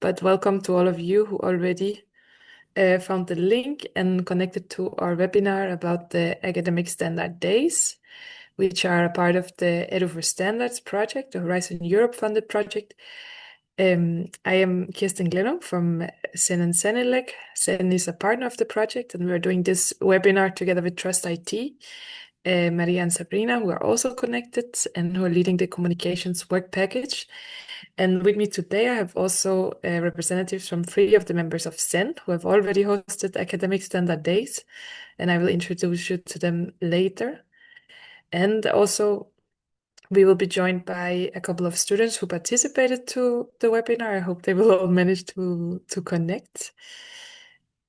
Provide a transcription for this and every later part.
but welcome to all of you who already found the link and connected to our webinar about the Academic Standard Days, which are a part of the Edu for Standards project, the Horizon Europe funded project. I am Kirsten Glenholm from Sen and Senelec. Sen is a partner of the project, and we're doing this webinar together with Trust IT. Maria and Sabrina, who are also connected and who are leading the communications work package. And with me today, I have also representatives from 3 of the members of SEN who have already hosted Academic Standard Days, and I will introduce you to them later. And also, we will be joined by a couple of students who participated to the webinar. I hope they will all manage to connect.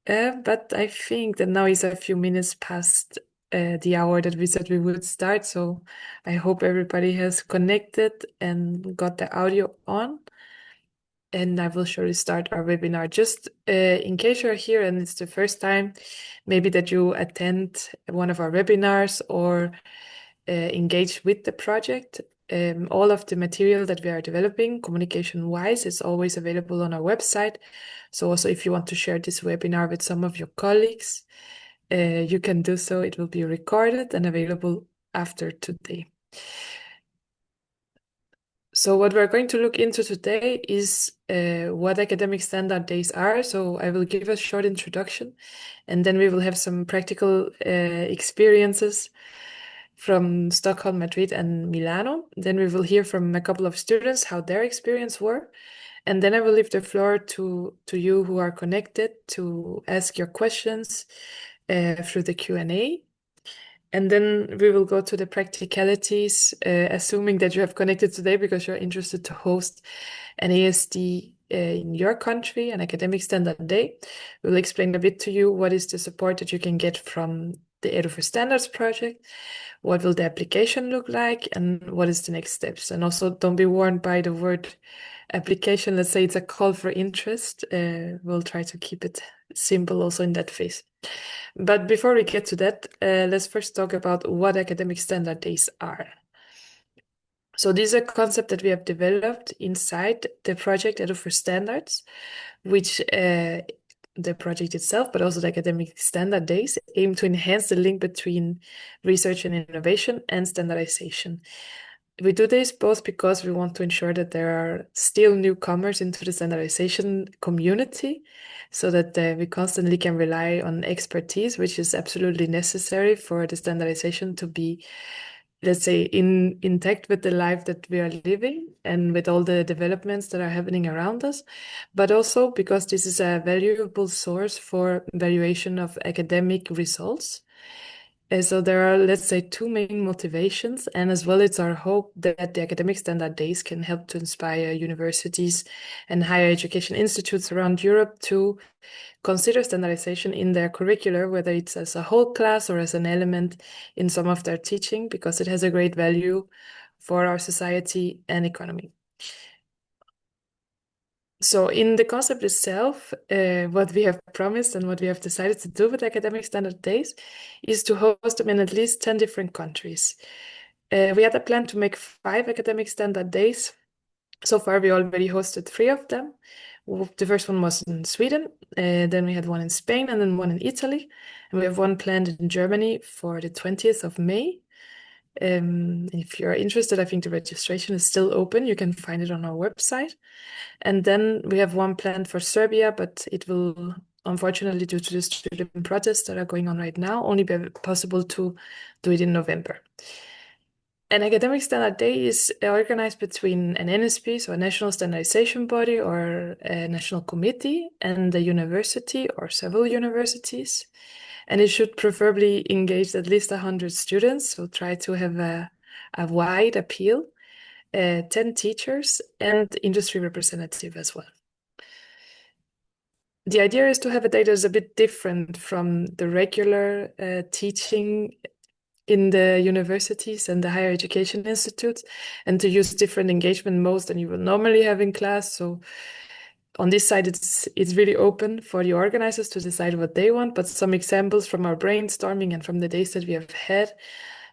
But I think that now is a few minutes past the hour that we said we would start. So I hope everybody has connected and got the audio on. And I will surely start our webinar. Just in case you're here and it's the first time, maybe that you attend one of our webinars or engage with the project. All of the material that we are developing communication-wise is always available on our website. So also if you want to share this webinar with some of your colleagues, you can do so. It will be recorded and available after today. So what we're going to look into today is what academic standard days are. So I will give a short introduction, and then we will have some practical experiences from Stockholm, Madrid, and Milano. Then we will hear from a couple of students how their experience were. And then I will leave the floor to you who are connected to ask your questions through the Q&A. And then we will go to the practicalities, assuming that you have connected today because you're interested to host an ASD in your country, an academic standard day. We'll explain a bit to you what is the support that you can get from the Edu for Standards project, what will the application look like, and what is the next steps. And also don't be warned by the word application. Let's say it's a call for interest. We'll try to keep it simple also in that phase. But before we get to that, let's first talk about what academic standard days are. So this is a concept that we have developed inside the project Edu for Standards, which the project itself, but also the academic standard days, aim to enhance the link between research and innovation and standardization. We do this both because we want to ensure that there are still newcomers into the standardization community, so that we constantly can rely on expertise, which is absolutely necessary for the standardization to be, let's say, intact with the life that we are living and with all the developments that are happening around us, but also because this is a valuable source for evaluation of academic results. So there are, let's say, 2 main motivations, and as well, it's our hope that the academic standard days can help to inspire universities and higher education institutes around Europe to consider standardization in their curricular, whether it's as a whole class or as an element in some of their teaching, because it has a great value for our society and economy. So in the concept itself, what we have promised and what we have decided to do with academic standard days is to host them in at least 10 different countries. We had a plan to make 5 academic standard days. So far, we already hosted 3 of them. The first one was in Sweden, then we had one in Spain, and then one in Italy. And we have one planned in Germany for the 20th of May. If you're interested, I think the registration is still open. You can find it on our website. And then we have one planned for Serbia, but it will, unfortunately, due to the student protests that are going on right now, only be possible to do it in November. An academic standard day is organized between an NSP, so a national standardization body or a national committee, and the university or several universities. And it should preferably engage at least 100 students, so try to have a wide appeal, 10 teachers, and industry representative as well. The idea is to have a day that's a bit different from the regular teaching in the universities and the higher education institutes, and to use different engagement modes than you will normally have in class. So on this side, it's really open for the organizers to decide what they want, but some examples from our brainstorming and from the days that we have had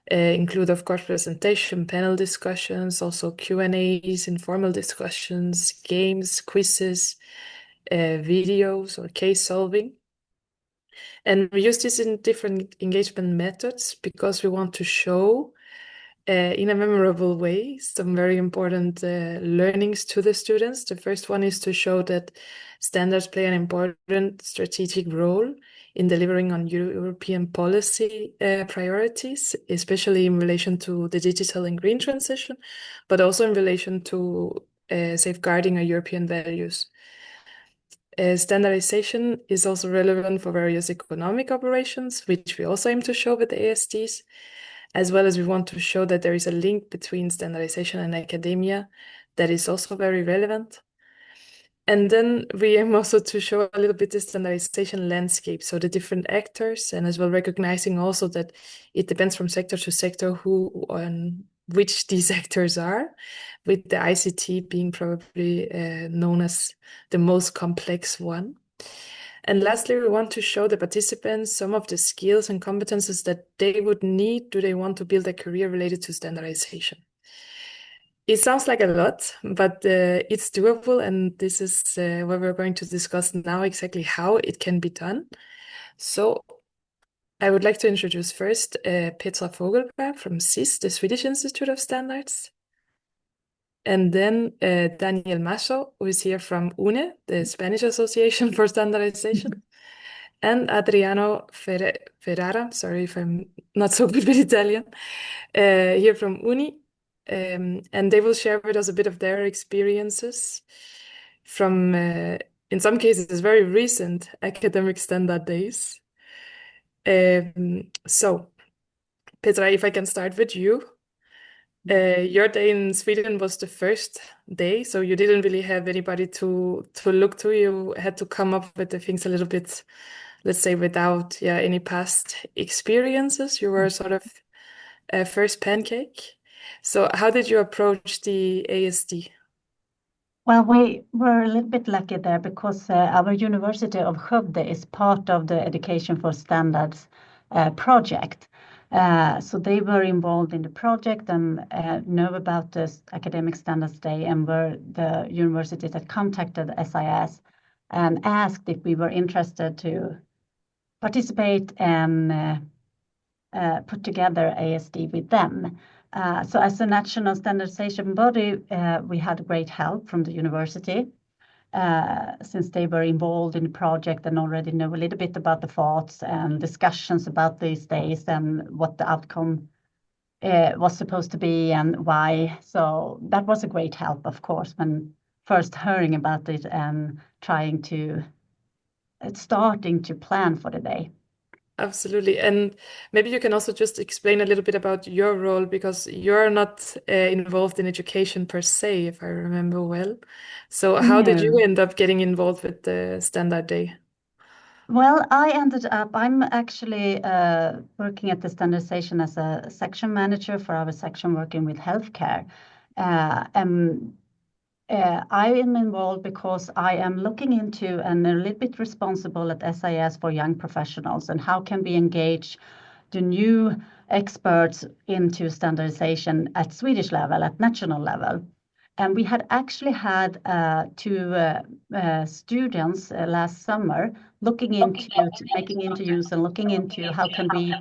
include, of course, presentation, panel discussions, also Q&As, informal discussions, games, quizzes, videos, or case solving. And we use this in different engagement methods because we want to show in a memorable way some very important learnings to the students. The first one is to show that standards play an important strategic role in delivering on European policy priorities, especially in relation to the digital and green transition, but also in relation to safeguarding our European values. Standardization is also relevant for various economic operations, which we also aim to show with the ASDs, as well as we want to show that there is a link between standardization and academia that is also very relevant. And then we aim also to show a little bit the standardization landscape, so the different actors, and as well recognizing also that it depends from sector to sector who and which these actors are, with the ICT being probably known as the most complex one. And lastly, we want to show the participants some of the skills and competences that they would need do they want to build a career related to standardization. It sounds like a lot, but it's doable, and this is what we're going to discuss now, exactly how it can be done. So I would like to introduce first Petra Vogelberg from SIS, the Swedish Institute of Standards, and then Daniel Macho, who is here from UNE, the Spanish Association for Standardization, and Adriano Ferrara, sorry if I'm not so good with Italian, here from UNI. And they will share with us a bit of their experiences from, in some cases, very recent academic standard days. So, Petra, if I can start with you. Your day in Sweden was the first day, so you didn't really have anybody to look to. You had to come up with the things a little bit, let's say, without any past experiences. You were sort of a first pancake. So how did you approach the ASD? Well, we were a little bit lucky there because our University of Skövde is part of the Education for Standards project. So they were involved in the project and know about this Academic Standards Day and were the university that contacted SIS and asked if we were interested to participate and put together ASD with them. So as a national standardization body, we had great help from the university since they were involved in the project and already know a little bit about the thoughts and discussions about these days and what the outcome was supposed to be and why. So that was a great help, of course, when first hearing about it and starting to plan for the day. Absolutely. And maybe you can also just explain a little bit about your role because you're not involved in education per se, if I remember well. So how did you No. end up getting involved with the Standard Day? Well, I'm actually working at the standardization as a section manager for our section working with healthcare. And I am involved because I am looking into and a little bit responsible at SIS for young professionals and how can we engage the new experts into standardization at Swedish level, at national level. And we had actually had two students last summer looking into making interviews and looking into how can we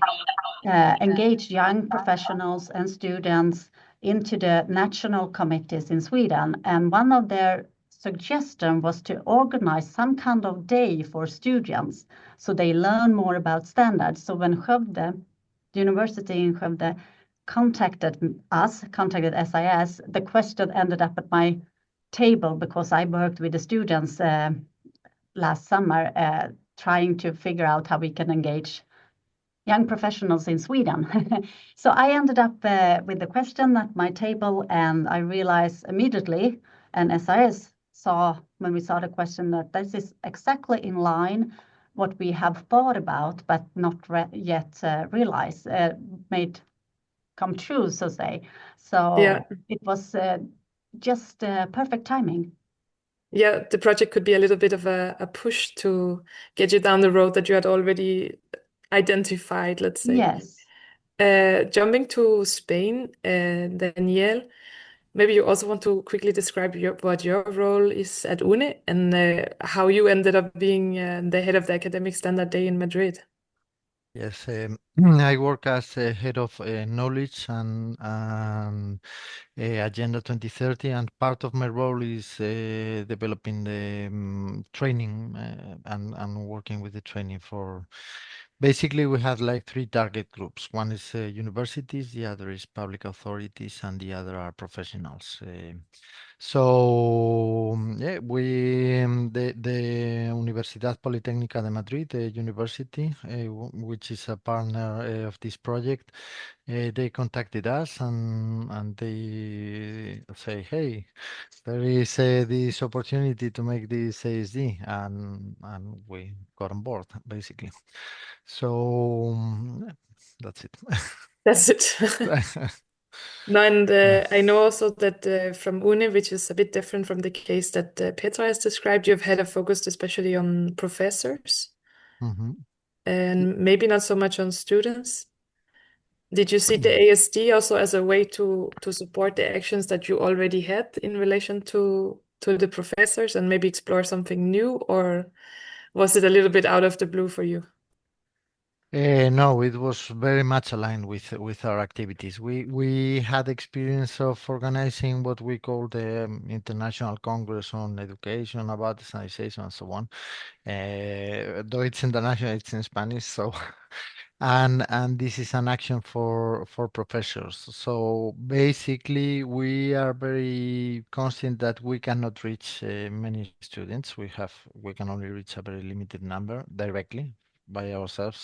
engage young professionals and students into the national committees in Sweden. And one of their suggestion was to organize some kind of day for students so they learn more about standards. So when Skövde, the university in Skövde, contacted SIS, the question ended up at my table because I worked with the students last summer trying to figure out how we can engage young professionals in Sweden. So I ended up with the question at my table and I realized immediately, and SIS saw when we saw the question that this is exactly in line what we have thought about but not yet realized, made come true, so say. Yeah. So it was just perfect timing. Yeah, the project could be a little bit of a push to get you down the road that you had already identified, let's say. Yes. Jumping to Spain, Danielle, maybe you also want to quickly describe what your role is at UNE and how you ended up being the head of the Academic Standard Day in Madrid. Yes, I work as head of knowledge and Agenda 2030, and part of my role is developing the training and working with the training for. Basically, we have like three target groups. One is universities, the other is public authorities, and the other are professionals. Yeah, the Universidad Politécnica de Madrid, the university, which is a partner of this project, they contacted us and they say, hey, there is this opportunity to make this ASD, and we got on board basically. So yeah, that's it. That's it. No, and I know also that from UNE, which is a bit different from the case that Petra has described, you've had a focus especially on professors Mhm. and maybe not so much on students. Did you see the ASD also as a way to support the actions that you already had in relation to the professors and maybe explore something new, or was it a little bit out of the blue for you? No, it was very much aligned with our activities. We had experience of organizing what we call the International Congress on Education about standardization and so on. Though it's international, it's in Spanish, so and this is an action for professors. So basically, we are very conscious that we cannot reach many students. We can only reach a very limited number directly by ourselves.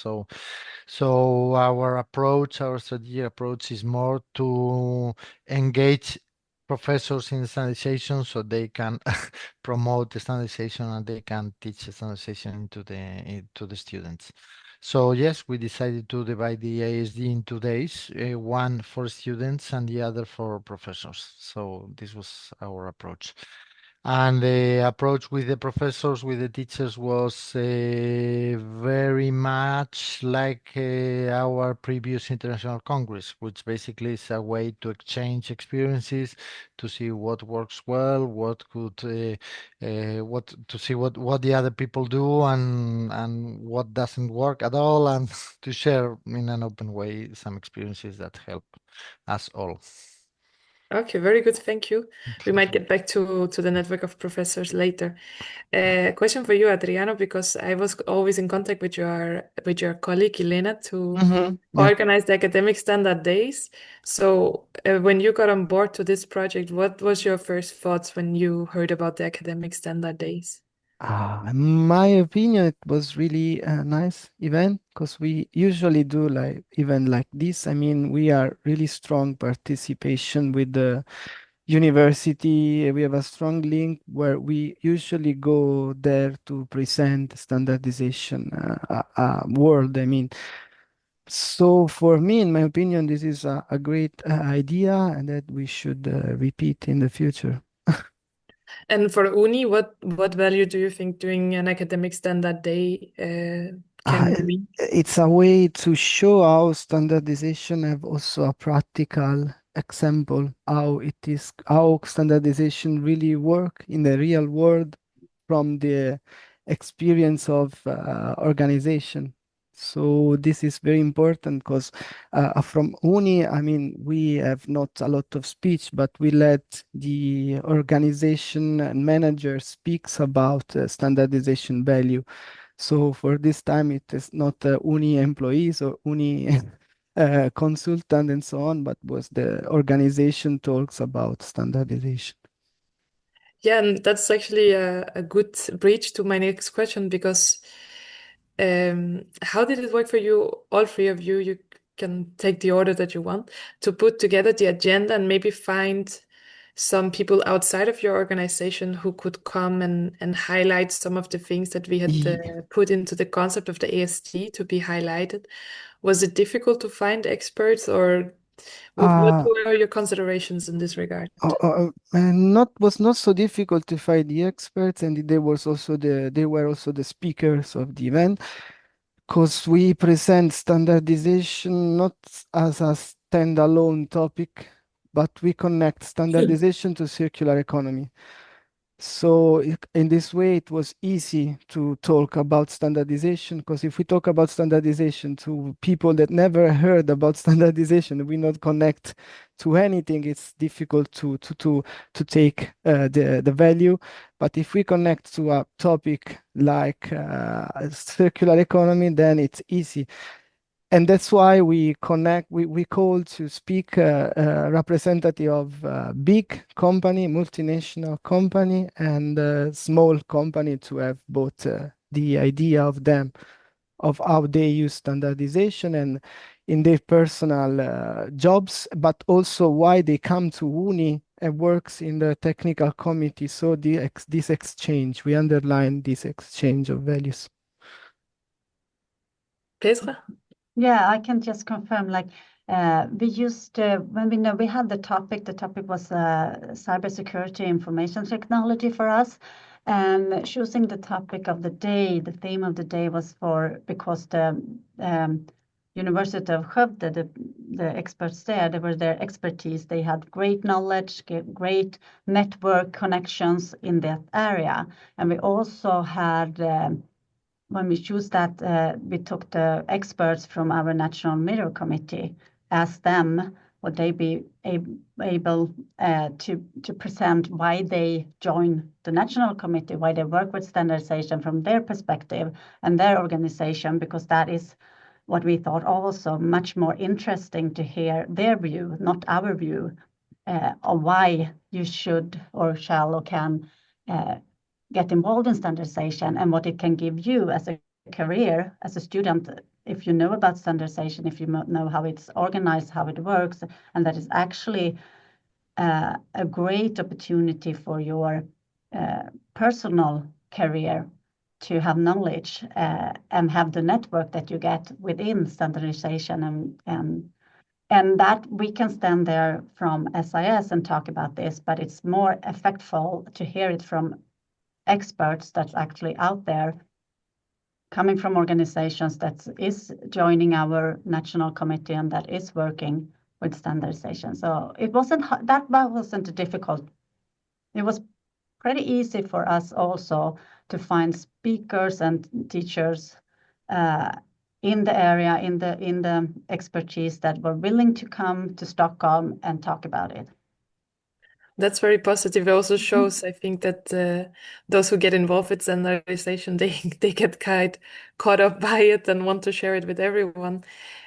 So our approach, our strategic approach is more to engage professors in standardization so they can promote the standardization and they can teach the standardization to the students. So yes, we decided to divide the ASD in 2 days, one for students and the other for professors. So this was our approach. And the approach with the professors, with the teachers, was very much like our previous international congress, which basically is a way to exchange experiences, to see what works well, what to see what the other people do, and what doesn't work at all, and to share in an open way some experiences that help us all. Okay, very good. Thank you. We might get back to the network of professors later. Question for you, Adriano, because I was always in contact with your colleague Elena to Yeah. organize the academic standard days. So when you got on board to this project, what was your first thoughts when you heard about the academic standard days? In my opinion, it was really a nice event because we usually do like event like this. I mean, we are really strong participation with the university. We have a strong link where we usually go there to present standardization world. I mean, so for me, in my opinion, this is a great idea and that we should repeat in the future. And for uni, what value do you think doing an academic standard day Uh, can it- bring? it's a way to show how standardization have also a practical example, how it is, how standardization really work in the real world from the experience of organization. So this is very important because from uni, I mean, we have not a lot of speech, but we let the organization and manager speaks about standardization value. So for this time, it is not uni employees or uni consultant and so on, but was the organization talks about standardization. Yeah, and that's actually a good bridge to my next question because how did it work for you, all three of you? You can take the order that you want to put together the agenda and maybe find some people outside of your organization who could come and highlight some of the things that we had put into the concept of the ASD to be highlighted. Was it difficult to find experts, or what Uh, were your considerations in this regard? and not was not so difficult to find the experts, and there was also they were also the speakers of the event. because we present standardization not as a standalone topic, but we connect standardization to circular economy. So in this way, it was easy to talk about standardization, because if we talk about standardization to people that never heard about standardization, we not connect to anything. It's difficult to take the value. But if we connect to a topic like circular economy, then it's easy. And that's why we call to speak representative of big company, multinational company, and small company, to have both the idea of them, of how they use standardization and in their personal jobs, but also why they come to uni and works in the technical committee. So this exchange, we underline this exchange of values. Petra? Yeah, I can just confirm, like, we used, when we had the topic was cybersecurity information technology for us. And choosing the topic of the day, the theme of the day was because the University of Skövde, the experts there, they were their expertise. They had great knowledge, great network connections in that area. And we also had, when we choose that, we took the experts from our National Mirror Committee, asked them would they be able to present why they join the National Committee, why they work with standardization from their perspective and their organization, because that is what we thought also much more interesting to hear their view, not our view, of why you should or shall or can get involved in standardization and what it can give you as a career, as a student, if you know about standardization, if you know how it's organized, how it works, and that is actually a great opportunity for your personal career to have knowledge and have the network that you get within standardization, and that we can stand there from SIS and talk about this, but it's more effectful to hear it from experts that's actually out there, coming from organizations that is joining our national committee and that is working with standardization. So it wasn't that wasn't difficult. It was pretty easy for us also to find speakers and teachers in the area, in the expertise, that were willing to come to Stockholm and talk about it. That's very positive. It also shows, I think, that those who get involved with standardization, they get caught up by it and want to share it with everyone.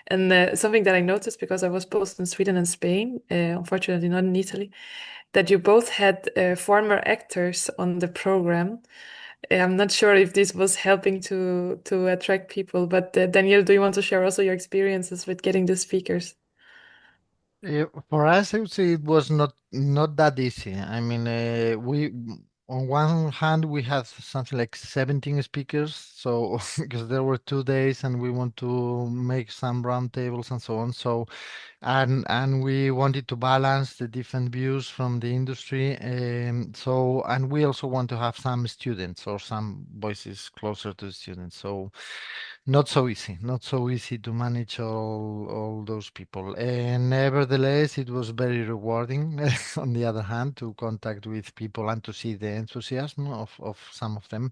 And something that I noticed, because I was both in Sweden and Spain, unfortunately not in Italy, that you both had former actors on the program. I'm not sure if this was helping to attract people, but Daniel, do you want to share also your experiences with getting the speakers? For us, I would say it was not that easy. I mean, we on one hand we had something like 17 speakers, so because there were 2 days and we want to make some roundtables and so on. So and we wanted to balance the different views from the industry. So and we also want to have some students or some voices closer to the students. So not so easy to manage all those people. And nevertheless, it was very rewarding, on the other hand, to contact with people and to see the enthusiasm of some of them.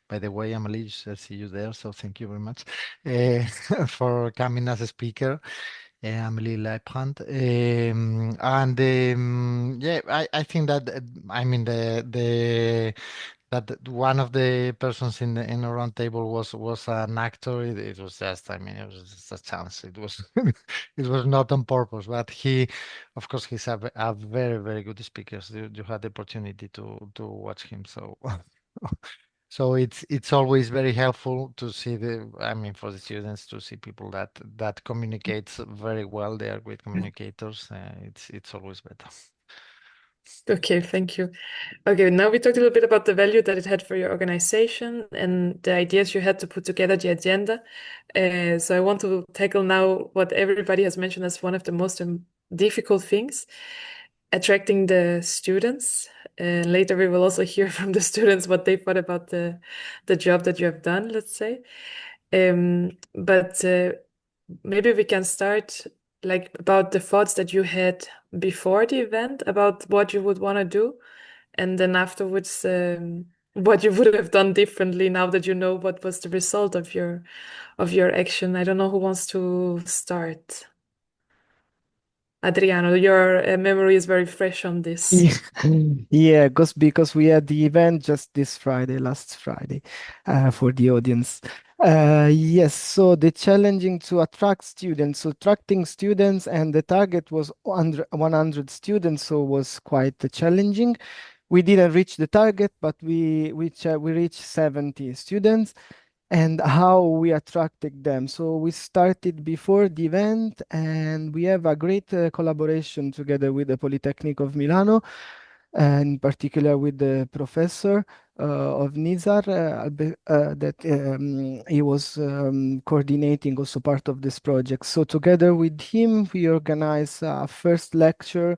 By the way, Amalie, I see you there, so thank you very much for coming as a speaker. Amelie Leibrand. Yeah, I think that I mean that one of the persons in the round table was an actor. It was just, I mean, it was just a chance. It was it was not on purpose, but he, of course, he's a very good speaker. So you had the opportunity to watch him. So so it's always very helpful to see I mean, for the students to see people that communicates very well. They are great communicators. It's always better. Okay, thank you. Okay, now we talked a little bit about the value that it had for your organization and the ideas you had to put together the agenda. So I want to tackle now what everybody has mentioned as one of the most difficult things, attracting the students. Later we will also hear from the students what they thought about the job that you have done, let's say. But maybe we can start like about the thoughts that you had before the event about what you would want to do, and then afterwards, what you would have done differently now that you know what was the result of your action. I don't know who wants to start. Adriano, your memory is very fresh on this. Yeah, because we had the event just this Friday, last Friday, for the audience. Yes, so the challenging to attract students, so attracting students, and the target was 100 students, so was quite challenging. We didn't reach the target, but we reached 70 students. And how we attracted them. So we started before the event, and we have a great collaboration together with the Polytechnic of Milano, and in particular with the professor of Nizar, that he was coordinating also part of this project. So together with him, we organized a first lecture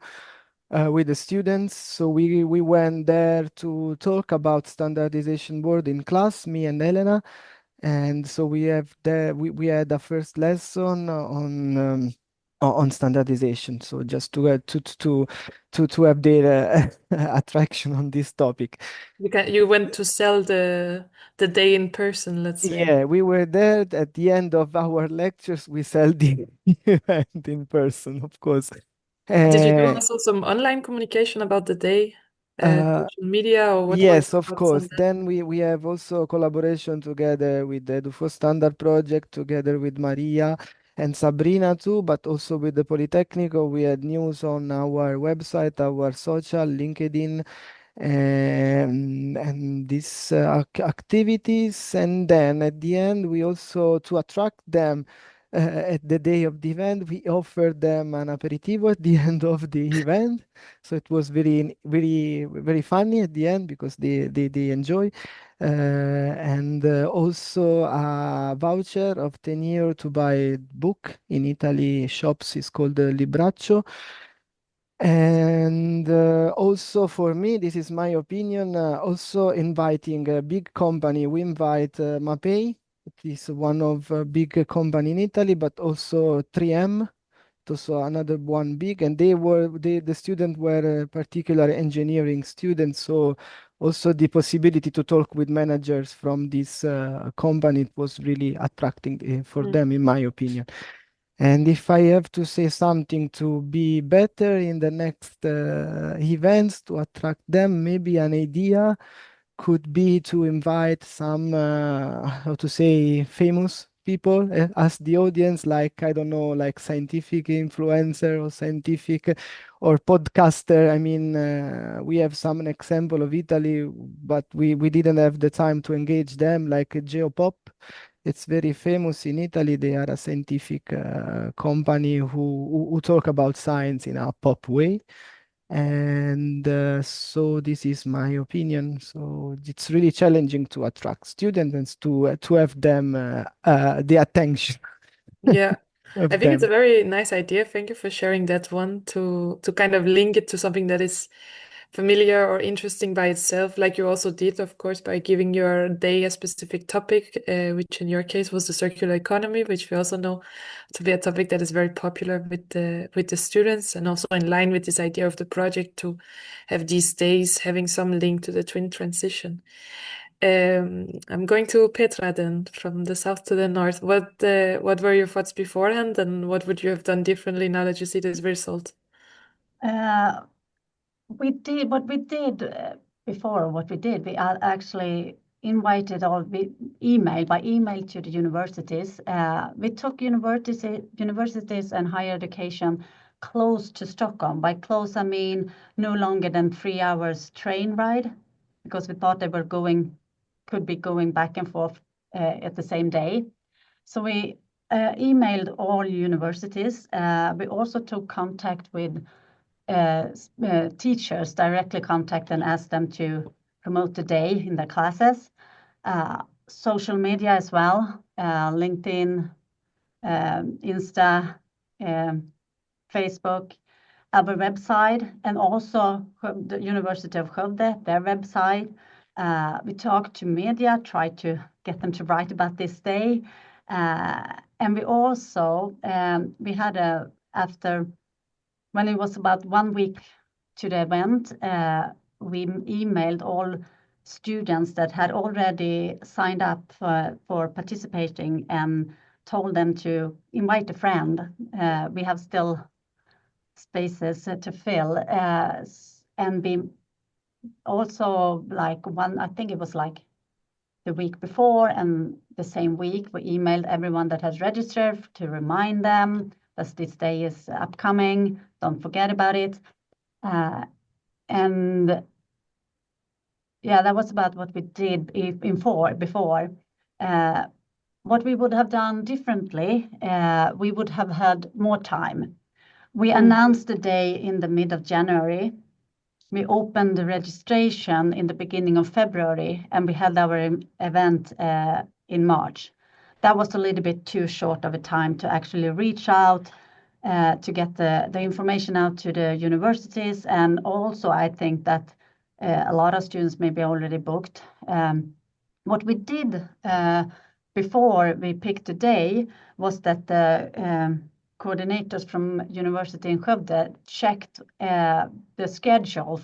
with the students. So we went there to talk about standardization board in class, me and Elena. And so we had a first lesson on standardization. So just to have their attraction on this topic. You went to sell the day in person, let's say. Yeah, we were there at the end of our lectures. We sell the event in person, of course. Did you do Uh, also some online communication about the day, uh, social media, or what were Yes, your of thoughts on course. that? Then we have also collaboration together with the Dufo Standard project, together with Maria and Sabrina too, but also with the Polytechnico. We had news on our website, our social, LinkedIn, and these activities. And then at the end, we also, to attract them at the day of the event, we offered them an aperitivo at the end of the event. So it was very funny at the end because they enjoy. And also a voucher of 10 euro to buy book in Italy shops is called Libraccio. And also for me, this is my opinion, also inviting a big company. We invite Mapei. It is one of big company in Italy, but also 3M, also another one big, and the students were particular engineering students. So also the possibility to talk with managers from this company, it was really attracting for Mm. them, in my opinion. And if I have to say something to be better in the next events to attract them, maybe an idea could be to invite some, how to say, famous people as the audience, like, I don't know, like scientific influencer or scientific or podcaster. I mean, we have some example of Italy, but we didn't have the time to engage them, like Geopop. It's very famous in Italy. They are a scientific company who talk about science in a pop way. And so this is my opinion. So it's really challenging to attract students and to have them the attention Yeah, I of think it's a them. very nice idea. Thank you for sharing that one to kind of link it to something that is familiar or interesting by itself, like you also did, of course, by giving your day a specific topic, which in your case was the circular economy, which we also know to be a topic that is very popular with the students, and also in line with this idea of the project to have these days having some link to the twin transition. I'm going to Petra then, from the south to the north. What were your thoughts beforehand, and what would you have done differently now that you see this result? We did what we did before. What we did, we actually invited all by email to the universities. We took universities and higher education close to Stockholm. By close, I mean no longer than 3 hours train ride, because we thought they could be going back and forth at the same day. So we emailed all universities. We also took contact with teachers, directly contact and ask them to promote the day in their classes. Social media as well, LinkedIn, Insta, Facebook, our website, and also the University of Skövde, their website. We talked to media, tried to get them to write about this day. And we also, we had after, when it was about 1 week to the event, we emailed all students that had already signed up for participating and told them to invite a friend. We have still spaces to fill, and we also, like I think it was like the week before and the same week, we emailed everyone that has registered to remind them that this day is upcoming, don't forget about it. And yeah, that was about what we did before. What we would have done differently, we would have had more time. We announced the day in the mid of January. We opened the registration in the beginning of February, and we held our event in March. That was a little bit too short of a time to actually reach out to get the information out to the universities. And also, I think that a lot of students maybe already booked. What we did before we picked a day was that the coordinators from University in Skövde checked the schedule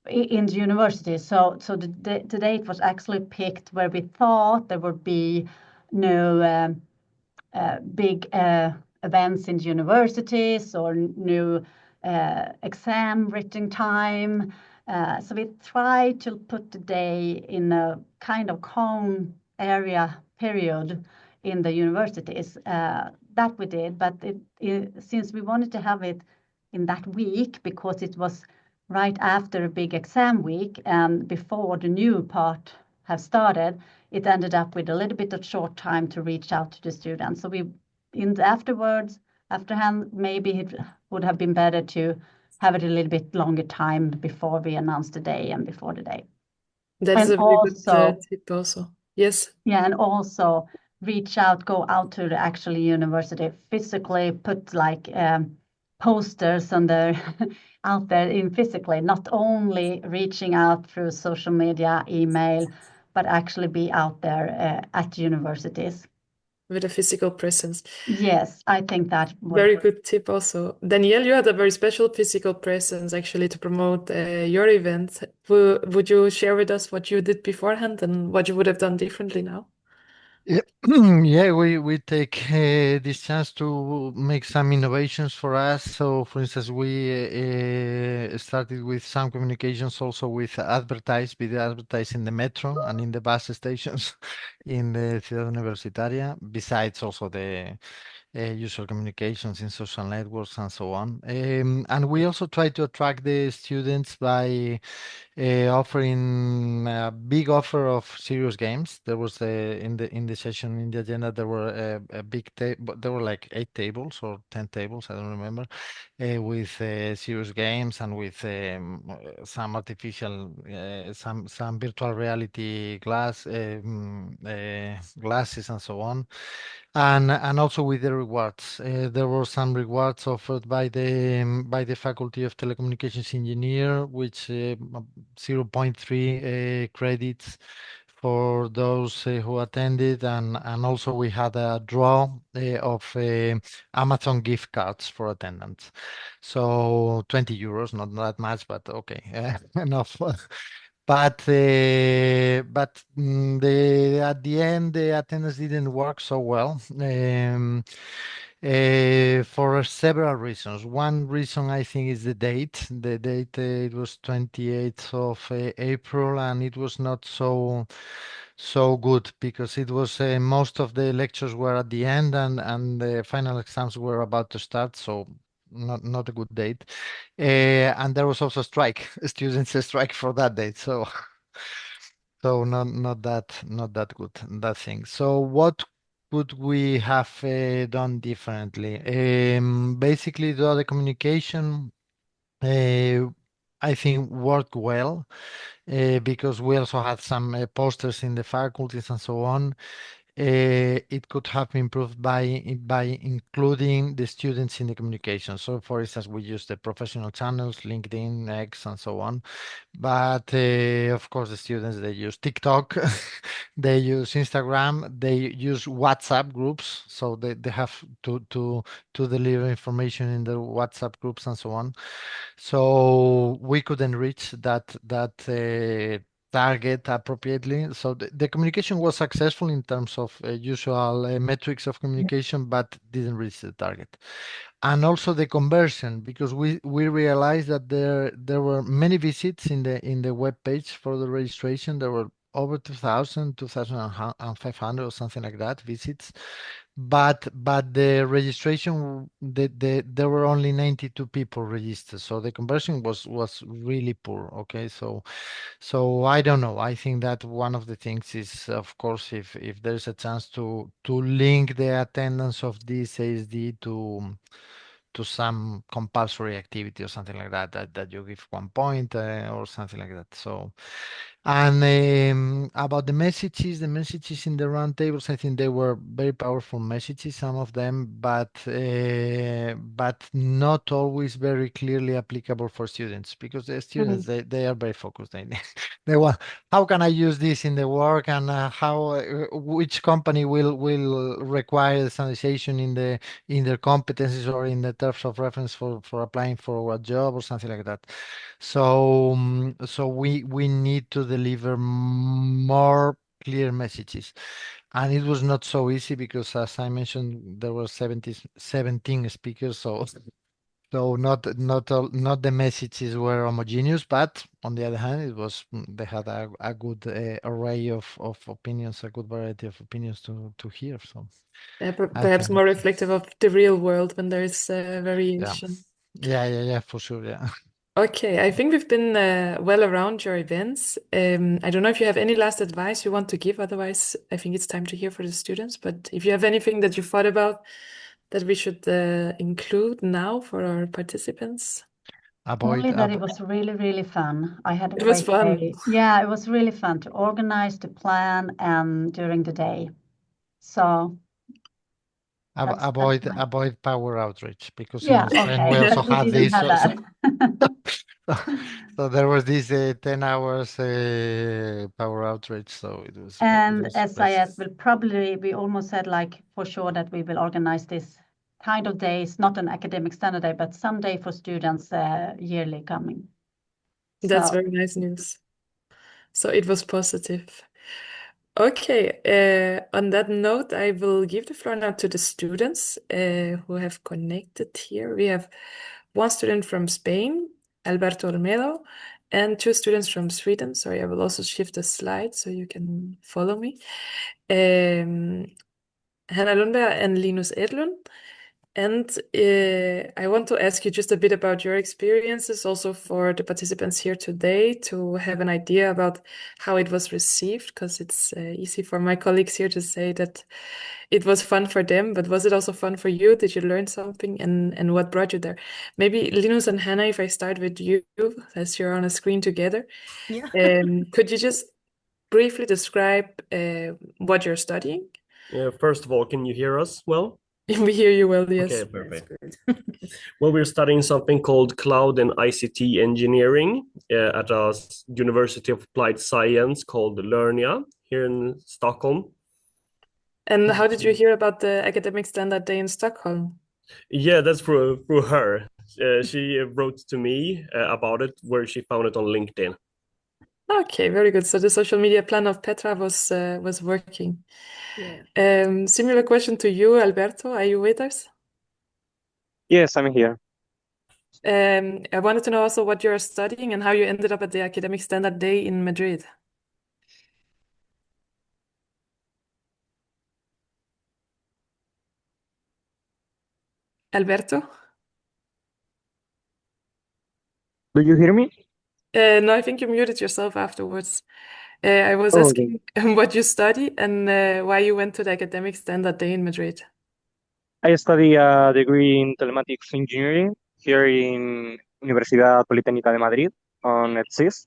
in the university. So the date was actually picked where we thought there would be no big events in universities or new exam written time. So we tried to put the day in a kind of calm area period in the universities. That we did, but since we wanted to have it in that week because it was right after a big exam week and before the new part have started, it ended up with a little bit of short time to reach out to the students. So afterhand, maybe it would have been better to have it a little bit longer time before we announced the day and before the day. That's And a very good also, tip also. Yes. yeah, and also go out to the actual university, physically put like posters on out there in physically, not only reaching out through social media, email, but actually be out there at universities. With a physical presence. Yes, I think that would. Very good tip also. Danielle, you had a very special physical presence actually to promote your event. Would you share with us what you did beforehand and what you would have done differently now? Yeah, yeah, we take this chance to make some innovations for us. So, for instance, we started with some communications also with video advertise in the metro and in the bus stations in the Ciudad Universitaria, besides also the usual communications in social networks and so on. And we also try to attract the students by offering a big offer of serious games. There was in the session in the agenda there were a big table. There were like 8 tables or 10 tables, I don't remember, with serious games and with some artificial, some virtual reality glasses and so on, and also with the rewards. There were some rewards offered by the Faculty of Telecommunications Engineer, which 0.3 credits for those who attended, and also we had a draw of Amazon gift cards for attendance. So 20 euros, not that much, but okay, enough. But at the end, the attendance didn't work so well for several reasons. One reason I think is the date. The date it was 28th of April, and it was not so good because it was most of the lectures were at the end, and the final exams were about to start. So not a good date. And there was also a strike, students strike for that date. So not that good, that thing. So what could we have done differently? Basically, the communication, I think, worked well because we also had some posters in the faculties and so on. it could have been improved by including the students in the communication. So, for instance, we use the professional channels, LinkedIn, X, and so on. But of course, the students, they use TikTok, they use Instagram, they use WhatsApp groups. So they have to deliver information in the WhatsApp groups and so on. So we could enrich that target appropriately. So the communication was successful in terms of usual metrics of communication, but didn't reach the target. And also the conversion, because we realized that there were many visits in the web page for the registration. There were over 2,000, 2,500 or something like that visits, but the registration, there were only 92 people registered, so the conversion was really poor. Okay, so I don't know. I think that one of the things is, of course, if there's a chance to link the attendance of this ASD to some compulsory activity or something like that, that you give 1 point or something like that. So, and about the messages in the roundtables, I think they were very powerful messages, some of them, but not always very clearly applicable for students, because the students, they are very focused. They want, how can I use this in the work, and which company will require the standardization in their competencies or in the terms of reference for applying for a job or something like that. So, so we need to deliver more clear messages. And it was not so easy because, as I mentioned, there were 17 speakers, so not the messages were homogeneous, but on the other hand, it was they had a good array of opinions, a good variety of opinions to hear. So I Perhaps think, more reflective of the real world when there's yeah, variation. yeah, for sure, yeah. Okay, I think we've been well around your events. I don't know if you have any last advice you want to give. Otherwise, I think it's time to hear for the students. But if you have anything that you thought about that we should include now for our participants. Only Avoid, that it was really, really fun. I had a It was great fun. day. Yeah, it was really fun to organize, to plan, and during the day. So that's my. avoid power outrage, because in Yeah, Spain we okay. also But we had didn't this. have So, that. so there was this 10 hours power outrage. So it And was best. SIS will probably, we almost said like for sure that we will organize this kind of days, not an academic standard day, but some day for students yearly coming. That's So very nice news. So it was positive. Okay, on that note, I will give the floor now to the students who have connected here. We have one student from Spain, Alberto Olmedo, and two students from Sweden. Sorry, I will also shift the slide so you can follow me. Hanna Lundberg and Linus Edlund. And I want to ask you just a bit about your experiences, also for the participants here today, to have an idea about how it was received, because it's easy for my colleagues here to say that it was fun for them, but was it also fun for you? Did you learn something, and what brought you there? Maybe Linus and Hannah, if I start with you, as you're on a screen together, Yeah. could you just briefly describe what you're studying? First of all, can you hear us well? We hear you well, yes. Okay, perfect. Well, we're studying something called Cloud and ICT Engineering at a University of Applied Science called Lernia here in Stockholm. And how did you hear about the Academic Standard Day in Stockholm? Yeah, that's through her. She wrote to me about it, where she found it on LinkedIn. Okay, very good. So the social media plan of Petra was working. Yeah. Similar question to you, Alberto. Are you with us? Yes, I'm here. I wanted to know also what you're studying and how you ended up at the Academic Standard Day in Madrid. Alberto? Do you hear me? No, I think you muted yourself afterwards. I was Oh, okay. asking what you study and why you went to the Academic Standard Day in Madrid. I study a degree in telematics engineering here in Universidad Politécnica de Madrid on ETSIS.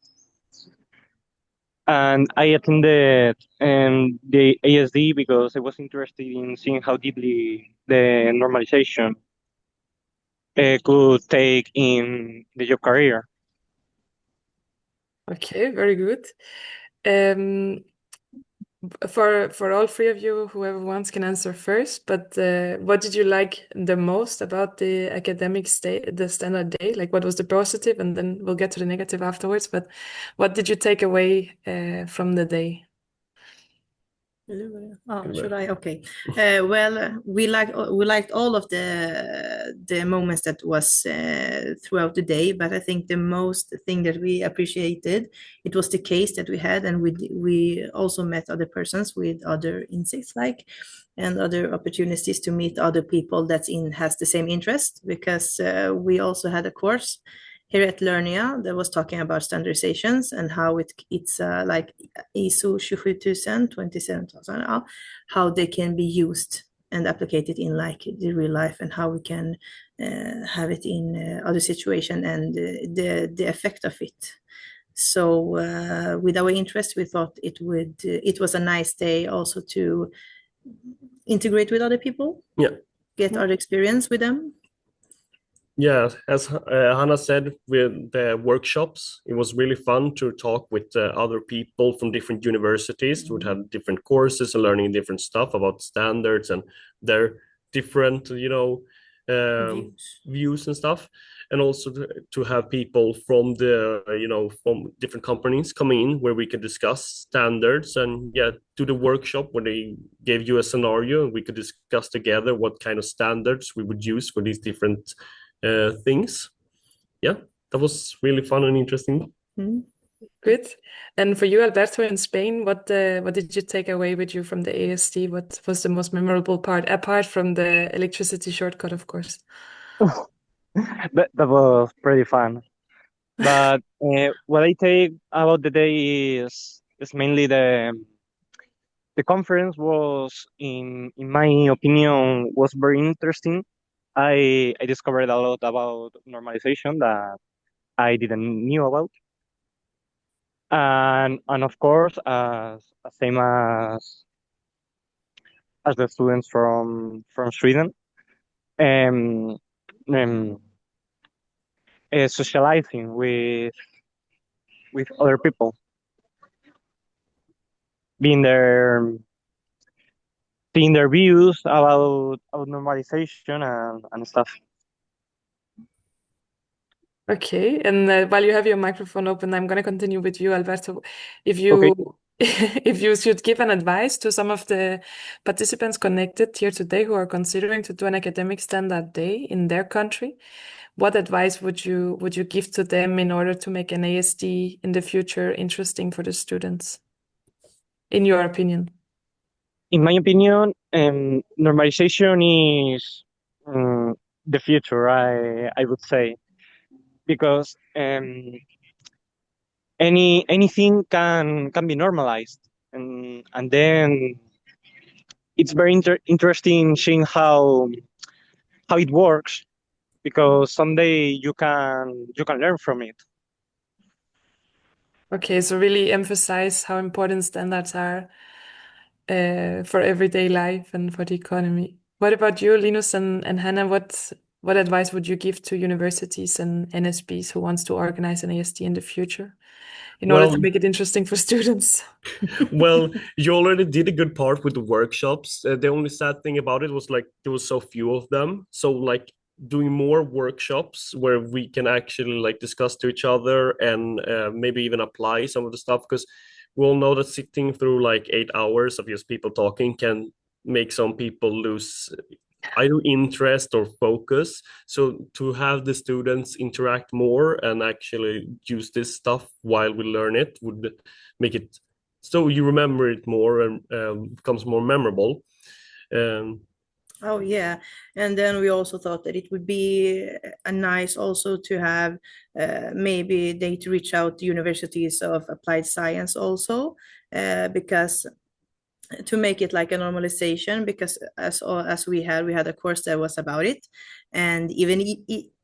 And I attended the ASD because I was interested in seeing how deeply the normalization could take in the job career. Okay, very good. Um, for all three of you, whoever wants can answer first. But what did you like the most about the academic the standard day? Like, what was the positive, and then we'll get to the negative afterwards. But what did you take away from the day? Oh, should I? Okay. Well, we liked all of the moments that was throughout the day, but I think the most thing that we appreciated it was the case that we had, and we also met other persons with other insights, like, and other opportunities to meet other people that has the same interest, because we also had a course here at Lernia that was talking about standardizations and how it's like ISO 27000, 27000, how they can be used and applied in like the real life, and how we can have it in other situation, and the effect of it. So with our interest, we thought it was a nice day also to integrate with other people, Yeah. get our experience with them. Yeah, as Hannah said, with the workshops, it was really fun to talk with other people from different universities who would have different courses and learning different stuff about standards and their different, views and stuff. And also to have people from from different companies coming in where we could discuss standards and do the workshop where they gave you a scenario and we could discuss together what kind of standards we would use for these different things. Yeah, that was really fun and interesting. Good. And for you, Alberto, in Spain, what did you take away with you from the ASD? What was the most memorable part, apart from the electricity shortcut, of course? That was pretty fun. But what I take about the day is mainly the conference was, in my opinion, was very interesting. I discovered a lot about normalization that I didn't knew about, and of course, as same as the students from Sweden, um, um, socializing with other people, being there, seeing their views about normalization and stuff. Okay, and while you have your microphone open, I'm going to continue with you, Alberto. If Okay. you if you should give an advice to some of the participants connected here today who are considering to do an academic standard day in their country, what advice would you give to them in order to make an ASD in the future interesting for the students, in your opinion? In my opinion, normalization is the future. I would say, because anything can be normalized, and then it's very interesting seeing how it works, because someday you can learn from it. Okay, so really emphasize how important standards are for everyday life and for the economy. What about you, Linus and Hannah? What advice would you give to universities and NSBs who wants to organize an ASD in the future in order to make it interesting for students? Well, you already did a good part with the workshops. The only sad thing about it was like there was so few of them. So like doing more workshops where we can actually like discuss to each other and maybe even apply some of the stuff, because we all know that sitting through like 8 hours of just people talking can make some people lose either interest or focus. So to have the students interact more and actually use this stuff while we learn it would make it so you remember it more and becomes more memorable. Oh yeah, and then we also thought that it would be a nice also to have maybe they to reach out to universities of applied science also, because to make it like a normalization, because as we had a course that was about it, and even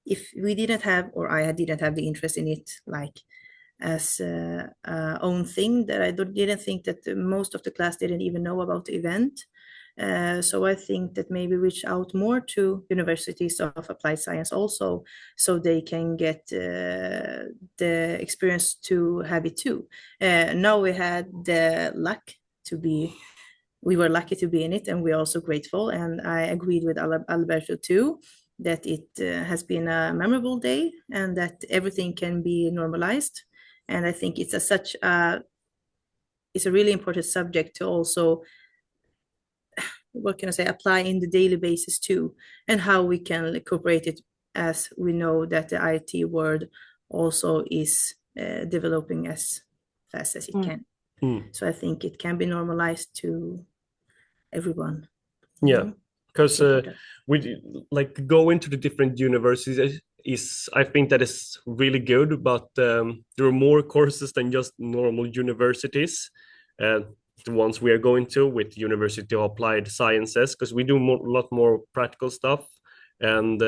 if we didn't have, or I didn't have the interest in it like as own thing that I didn't think that most of the class didn't even know about the event. So I think that maybe reach out more to universities of applied science also, so they can get the experience to have it too. Now we had the luck to be, we were lucky to be in it, and we're also grateful. And I agreed with Alberto too, that it has been a memorable day and that everything can be normalized. And I think it's it's a really important subject to also, what can I say, apply in the daily basis too, and how we can incorporate it, as we know that the IT world also is developing as fast as it can. So I think it can be normalized to everyone. Yeah, because Important. we like go into the different universities is, I think that is really good, but there are more courses than just normal universities. The ones we are going to with University of Applied Sciences, because we do a lot more practical stuff, and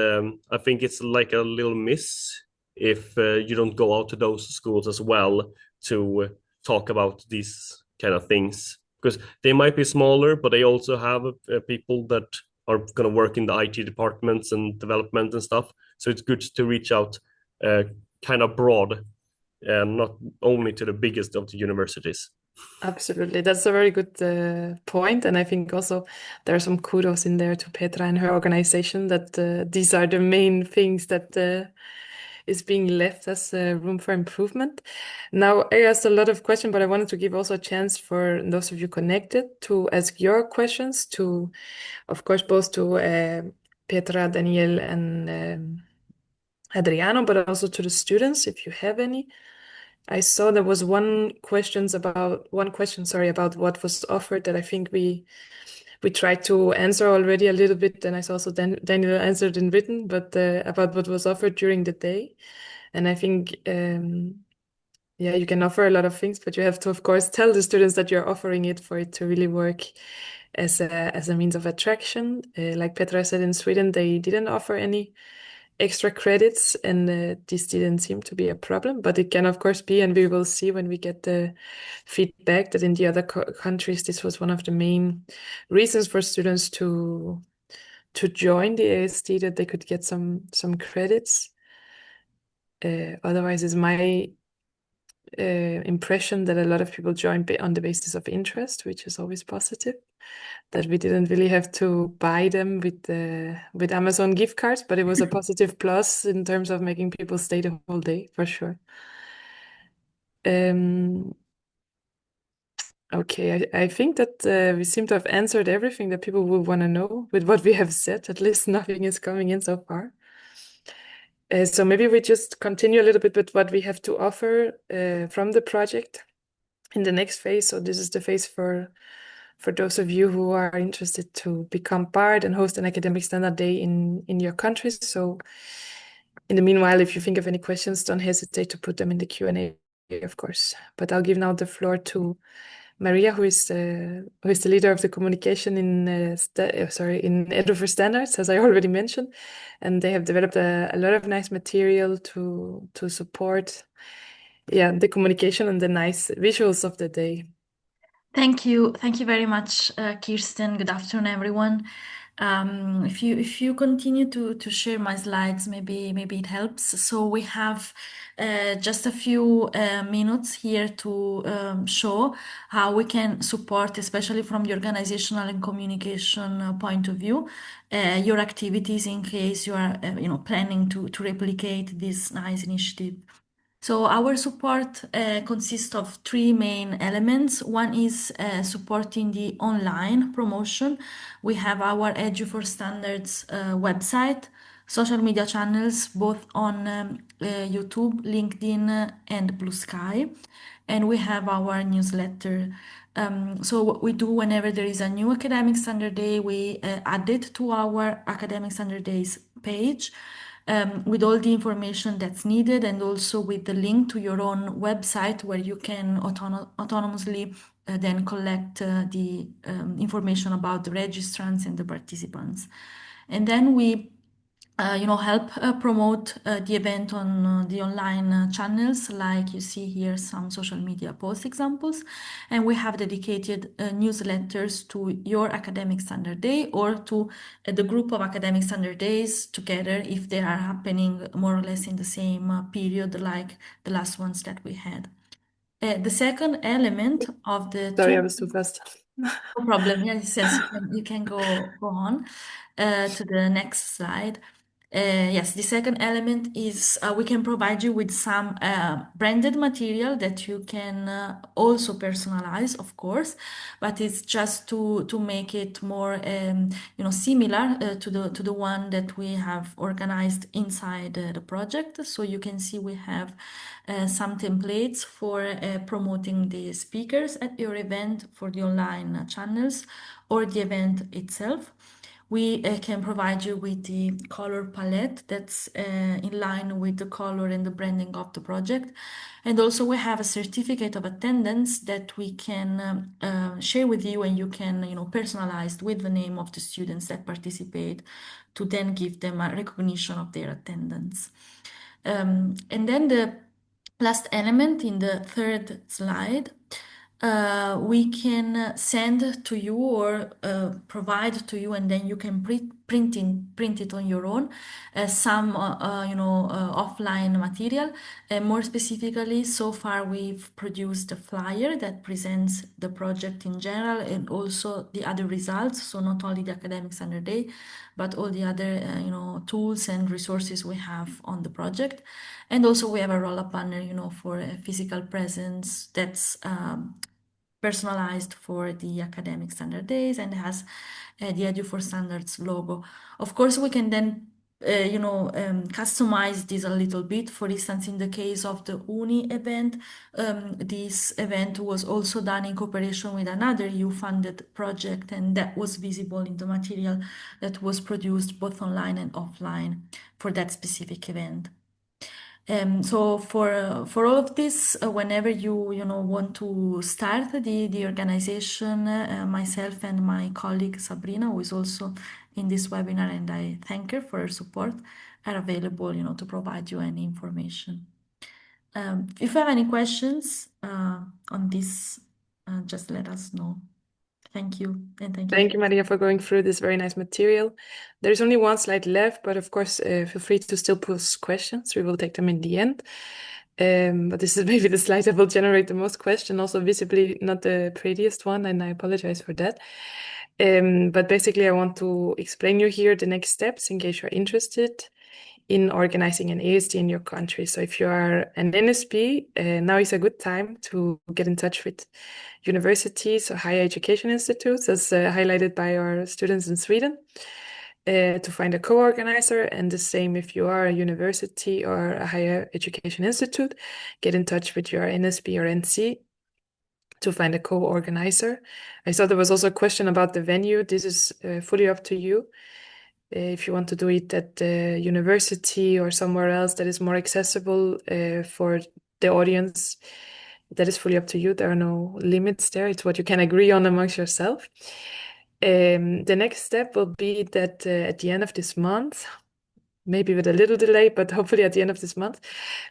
I think it's like a little miss if you don't go out to those schools as well to talk about these kind of things, because they might be smaller, but they also have people that are going to work in the IT departments and development and stuff. So it's good to reach out kind of broad, and not only to the biggest of the universities. Absolutely. That's a very good point. And I think also there are some kudos in there to Petra and her organization, that these are the main things that is being left as room for improvement. Now, I asked a lot of questions, but I wanted to give also a chance for those of you connected to ask your questions to, of course, both to Petra, Daniel, and Adriano, but also to the students, if you have any. I saw there was one question, sorry, about what was offered that I think we tried to answer already a little bit. And I saw also Daniel answered in written, but about what was offered during the day. And I think, yeah, you can offer a lot of things, but you have to, of course, tell the students that you're offering it for it to really work as a means of attraction. Like Petra said, in Sweden, they didn't offer any extra credits, and this didn't seem to be a problem, but it can of course be, and we will see when we get the feedback, that in the other countries this was one of the main reasons for students to join the ASD, that they could get some credits. Otherwise, is my impression that a lot of people join on the basis of interest, which is always positive. That we didn't really have to buy them with Amazon gift cards, but it was a positive plus in terms of making people stay the whole day, for sure. Okay, I think that we seem to have answered everything that people would want to know with what we have said. At least nothing is coming in so far. So maybe we just continue a little bit with what we have to offer from the project in the next phase. So this is the phase for those of you who are interested to become part and host an academic standard day in your countries. So in the meanwhile, if you think of any questions, don't hesitate to put them in the Q&A, of course. But I'll give now the floor to Maria, who is the leader of the communication in Edu for Standards, as I already mentioned, and they have developed a lot of nice material to support, the communication and the nice visuals of the day. Thank you very much, Kirsten. Good afternoon, everyone. If you continue to share my slides, maybe it helps. So we have just a few minutes here to show how we can support, especially from the organizational and communication point of view, your activities in case you are planning to replicate this nice initiative. So our support consists of three main elements. One is supporting the online promotion. We have our Edu for Standards website, social media channels, both on YouTube, LinkedIn, and Blue Sky. And we have our newsletter. So what we do whenever there is a new Academic Standard Day, we add it to our Academic Standard Days page. With all the information that's needed, and also with the link to your own website where you can autonomously then collect the information about the registrants and the participants. And then we help promote the event on the online channels, like you see here some social media post examples. And we have dedicated newsletters to your academic standard day or to the group of academic standard days together if they are happening more or less in the same period like the last ones that we had. The second element of the Sorry, I two was too fast. no problem. Yes, yes, you can go on to the next slide. Yes, the second element is we can provide you with some branded material that you can also personalize, of course, but it's just to make it more similar to the one that we have organized inside the project. So you can see we have some templates for promoting the speakers at your event for the online channels or the event itself. We can provide you with the color palette that's in line with the color and the branding of the project. And also we have a certificate of attendance that we can share with you, and you can, personalize with the name of the students that participate to then give them a recognition of their attendance. And then the last element in the third slide, we can send to you or provide to you, and then you can print it on your own. Some offline material. More specifically, so far we've produced a flyer that presents the project in general and also the other results. So not only the academic standard day, but all the other tools and resources we have on the project. And also we have a roll-up banner, for a physical presence that's personalized for the academic standard days and has the Edu4Standards logo. Of course, we can then customize this a little bit. For instance, in the case of the Uni event, this event was also done in cooperation with another EU-funded project, and that was visible in the material that was produced both online and offline for that specific event. So for all of this, whenever you want to start the organization, myself and my colleague Sabrina, who is also in this webinar, and I thank her for her support, are available to provide you any information. If you have any questions on this, just let us know. Thank you, and thank you. Thank you, Maria, for going through this very nice material. There's only one slide left, but of course, feel free to still post questions. We will take them in the end. But this is maybe the slide that will generate the most question, also visibly not the prettiest one, and I apologize for that. But basically, I want to explain you here the next steps in case you're interested in organizing an ASD in your country. So if you are an NSP, now is a good time to get in touch with universities or higher education institutes, as highlighted by our students in Sweden, to find a co-organizer. And the same if you are a university or a higher education institute, get in touch with your NSP or NC to find a co-organizer. I saw there was also a question about the venue. This is fully up to you. If you want to do it at the university or somewhere else that is more accessible for the audience, that is fully up to you. There are no limits there. It's what you can agree on amongst yourself. The next step will be that at the end of this month, maybe with a little delay, but hopefully at the end of this month,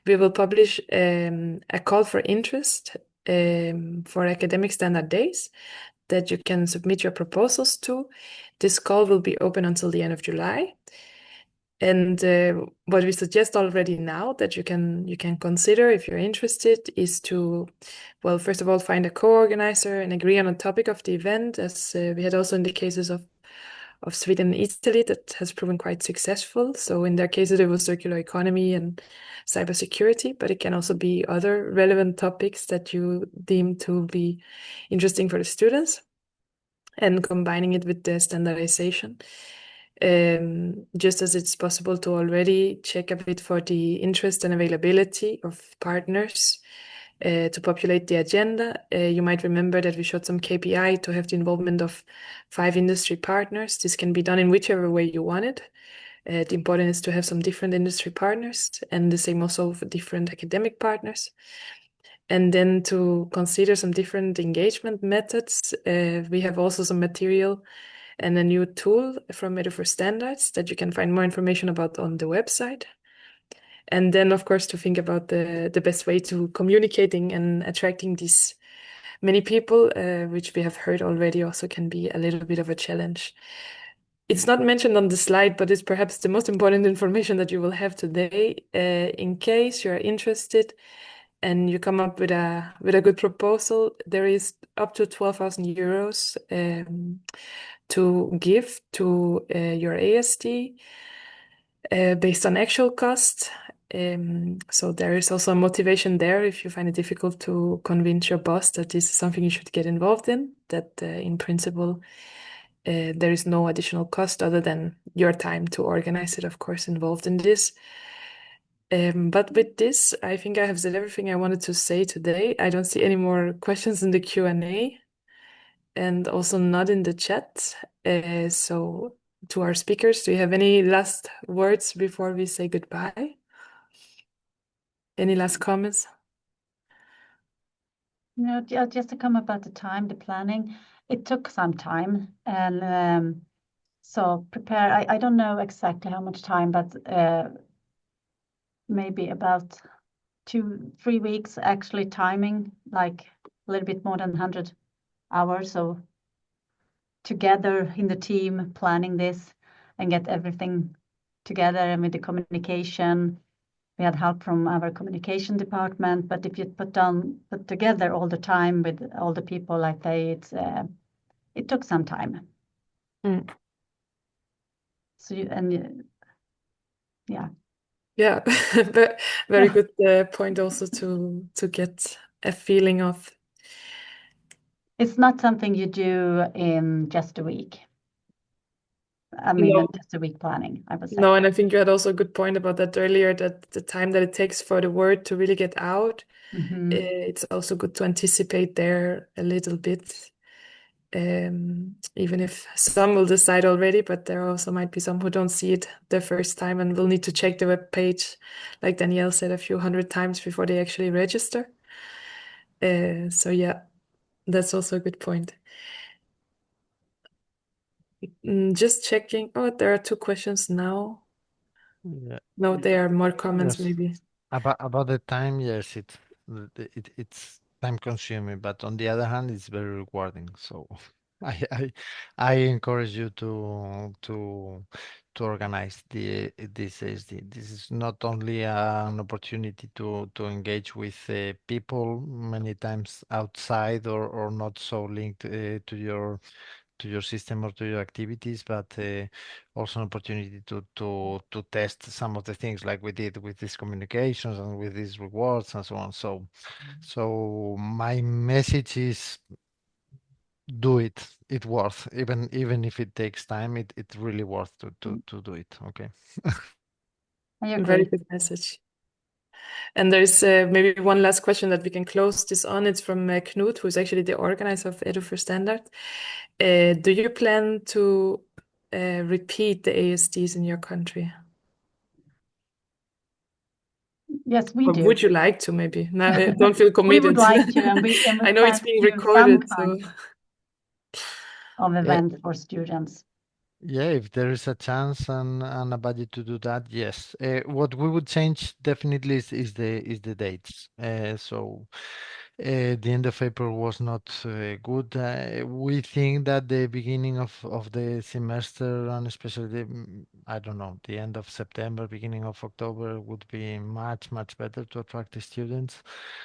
we will publish a call for interest for academic standard days that you can submit your proposals to. This call will be open until the end of July. And what we suggest already now that you can consider if you're interested is to, well, first of all, find a co-organizer and agree on a topic of the event, as we had also in the cases of Sweden and Italy that has proven quite successful. So in their cases, it was circular economy and cybersecurity, but it can also be other relevant topics that you deem to be interesting for the students, and combining it with the standardization. Just as it's possible to already check a bit for the interest and availability of partners to populate the agenda. You might remember that we showed some KPI to have the involvement of 5 industry partners. This can be done in whichever way you want it. The important is to have some different industry partners, and the same also for different academic partners. And then to consider some different engagement methods. We have also some material and a new tool from Metaphor Standards that you can find more information about on the website. And then, of course, to think about the best way to communicating and attracting these many people, which we have heard already also can be a little bit of a challenge. It's not mentioned on the slide, but it's perhaps the most important information that you will have today. In case you're interested and you come up with a good proposal, there is up to 12,000 euros to give to your ASD based on actual cost. So there is also a motivation there if you find it difficult to convince your boss that this is something you should get involved in, that in principle there is no additional cost other than your time to organize it, of course, involved in this. But with this, I think I have said everything I wanted to say today. I don't see any more questions in the Q&A and also not in the chat. So to our speakers, do you have any last words before we say goodbye? Any last comments? No, just to come about the time, the planning. It took some time, and so prepare. I don't know exactly how much time, but maybe about 2-3 weeks actually timing, like a little bit more than 100 hours. So together in the team planning this and get everything together, and with the communication. We had help from our communication department, but if you put together all the time with all the people, like it took some time. Mm. So yeah. Yeah, very good point also to get a feeling of. It's not something you do in just a week. I mean, No. just a week planning, I would say. No, and I think you had also a good point about that earlier, that the time that it takes for the word to really get out, it's also good to anticipate there a little bit. Even if some will decide already, but there also might be some who don't see it the first time and will need to check the web page, like Danielle said, a few hundred times before they actually register. So yeah, that's also a good point. Just checking. Oh, there are 2 questions now. Yeah. No, there are more comments Yes. maybe. About the time, yes, it's time consuming, but on the other hand, it's very rewarding. So I encourage you to organize this ASD. This is not only an opportunity to engage with people many times outside or not so linked to your system or to your activities, but also an opportunity to test some of the things like we did with these communications and with these rewards and so on. So my message is do it. It's worth, even if it takes time, it's really worth to do it. Okay. I agree. Very good message. And there's maybe one last question that we can close this on. It's from Knut, who's actually the organizer of Edu for Standard. Do you plan to repeat the ASDs in your country? Yes, we Or do. would you like to maybe? No, don't feel We committed. would like to, and we I know plan it's being to do some recorded, so kind of event for students. Yeah, if there is a chance and a budget to do that, yes. What we would change definitely is the dates. So the end of April was not good. We think that the beginning of the semester, and especially I don't know, the end of September, beginning of October would be much better to attract the students.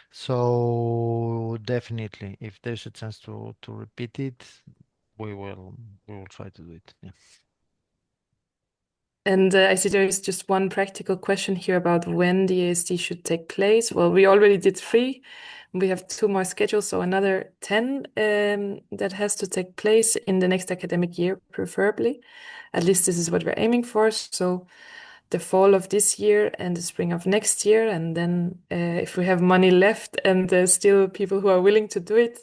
So definitely, if there's a chance to repeat it, we will try to do it. Yeah. And I see there is just one practical question here about when the ASD should take place. Well, we already did 3. We have 2 more scheduled, so another 10 that has to take place in the next academic year, preferably. At least this is what we're aiming for. So the fall of this year and the spring of next year. And then if we have money left and there's still people who are willing to do it,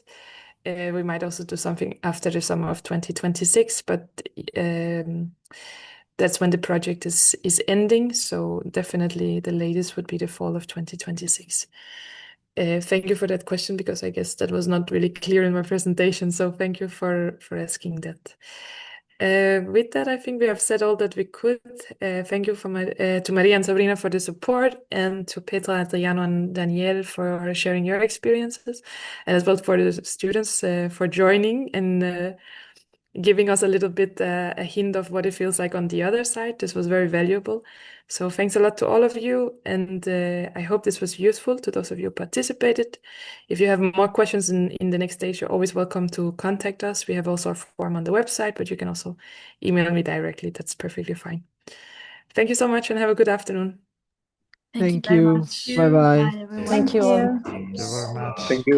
we might also do something after the summer of 2026. But that's when the project is ending. So definitely the latest would be the fall of 2026. Thank you for that question, because I guess that was not really clear in my presentation. So thank you for asking that. With that, I think we have said all that we could. Thank you to Maria and Sabrina for the support, and to Petra, Adriano, and Danielle for sharing your experiences, and as well for the students for joining and giving us a little bit a hint of what it feels like on the other side. This was very valuable. So thanks a lot to all of you, and I hope this was useful to those of you who participated. If you have more questions in the next stage, you're always welcome to contact us. We have also a form on the website, but you can also email me directly. That's perfectly fine. Thank you so much and have a good afternoon. Thank you Thank very you. much. Bye bye. Bye, everyone. Thank you all. Thank you very much. Thank you.